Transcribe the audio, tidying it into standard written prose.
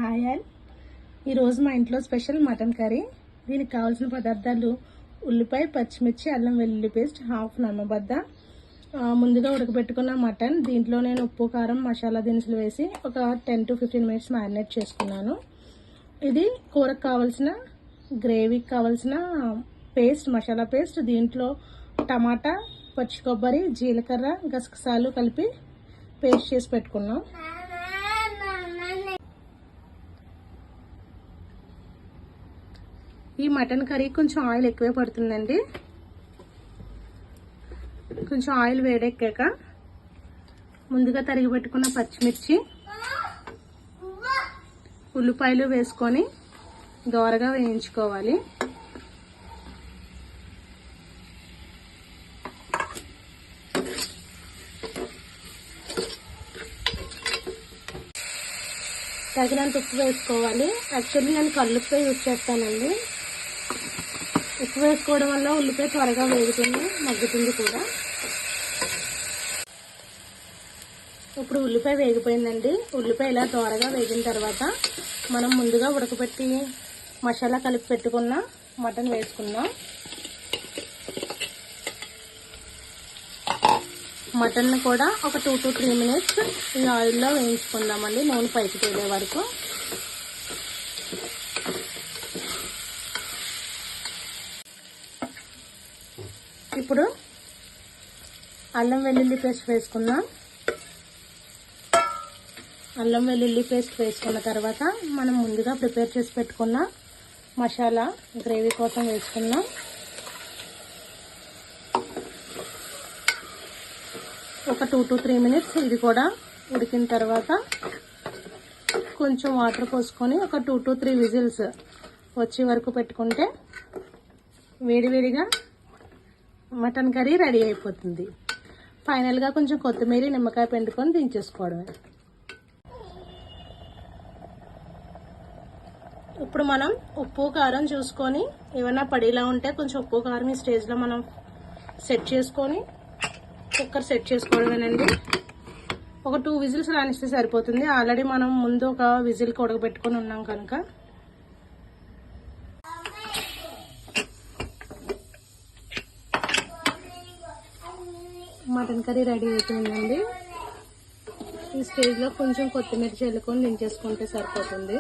Hi all. ఈరోజు మా ఇంట్లో స్పెషల్ మటన్ కర్రీ. దీనికి కావాల్సిన పదార్థాలు ఉల్లిపాయ, పచ్చిమిర్చి, అల్లం వెల్లుల్లి పేస్ట్, హాఫ్ నమ్మబద్ద, ముందుగా ఉడకబెట్టుకున్న మటన్. దీంట్లో నేను ఉప్పు, కారం, మసాలా దినుసులు వేసి ఒక 10 to 15 మినిట్స్ మ్యారినేట్ చేసుకున్నాను. ఇది కూరకు కావాల్సిన గ్రేవీకి కావాల్సిన పేస్ట్, మసాలా పేస్ట్. దీంట్లో టమాటా, పచ్చి కొబ్బరి, జీలకర్ర, గసగసాలు కలిపి పేస్ట్ చేసి పెట్టుకున్నాం. ఈ మటన్ కర్రీ కొంచెం ఆయిల్ ఎక్కువే పడుతుందండి. కొంచెం ఆయిల్ వేడెక్కాక ముందుగా తరిగి పెట్టుకున్న పచ్చిమిర్చి, ఉల్లిపాయలు వేసుకొని దోరగా వేయించుకోవాలి. తగినంత ఉప్పు వేసుకోవాలి. యాక్చువల్లీ నేను కల్లుప్పు యూజ్ చేస్తానండి. ఉప్పు వేసుకోవడం వల్ల ఉల్లిపాయ త్వరగా వేగుతుంది, మగ్గుతుంది కూడా. ఇప్పుడు ఉల్లిపాయ వేగిపోయిందండి. ఉల్లిపాయ ఇలా త్వరగా వేగిన తర్వాత మనం ముందుగా ఉడకబెట్టి మసాలా కలిపి పెట్టుకున్న మటన్ వేసుకుందాం. మటన్ కూడా ఒక 2 to 3 మినిట్స్ ఈ ఆయిల్లో వేయించుకుందామండి, నూనె పైకి తేలే వరకు. ఇప్పుడు అల్లం వెల్లుల్లి పేస్ట్ వేసుకుందాం. అల్లం వెల్లుల్లి పేస్ట్ వేసుకున్న తర్వాత మనం ముందుగా ప్రిపేర్ చేసి పెట్టుకున్న మసాలా గ్రేవీ కోసం వేసుకుందాం. ఒక 2 to 3 మినిట్స్ ఇది కూడా ఉడికిన తర్వాత కొంచెం వాటర్ పోసుకొని ఒక 2 to 3 విజిల్స్ వచ్చే వరకు పెట్టుకుంటే వేడివేడిగా మటన్ కర్రీ రెడీ అయిపోతుంది. ఫైనల్గా కొంచెం కొత్తిమీర, నిమ్మకాయ పిండుకొని దించేసుకోవడమే. ఇప్పుడు మనం ఉప్పు, కారం చూసుకొని ఏమైనా పడిలా ఉంటే కొంచెం ఉప్పు, కారం ఈ స్టేజ్లో మనం సెట్ చేసుకొని కుక్కర్ సెట్ చేసుకోవడమేనండి. ఒక 2 విజిల్స్ రానిస్తే సరిపోతుంది. ఆల్రెడీ మనం ముందు ఒక విజిల్కి ఉడకబెట్టుకొని ఉన్నాం కనుక. మటన్ కర్రీ రెడీ అయిపోయిందండి. ఈ స్టేజ్లో కొంచెం కొత్తిమీర చల్లుకొని దించేసుకుంటే సరిపోతుంది.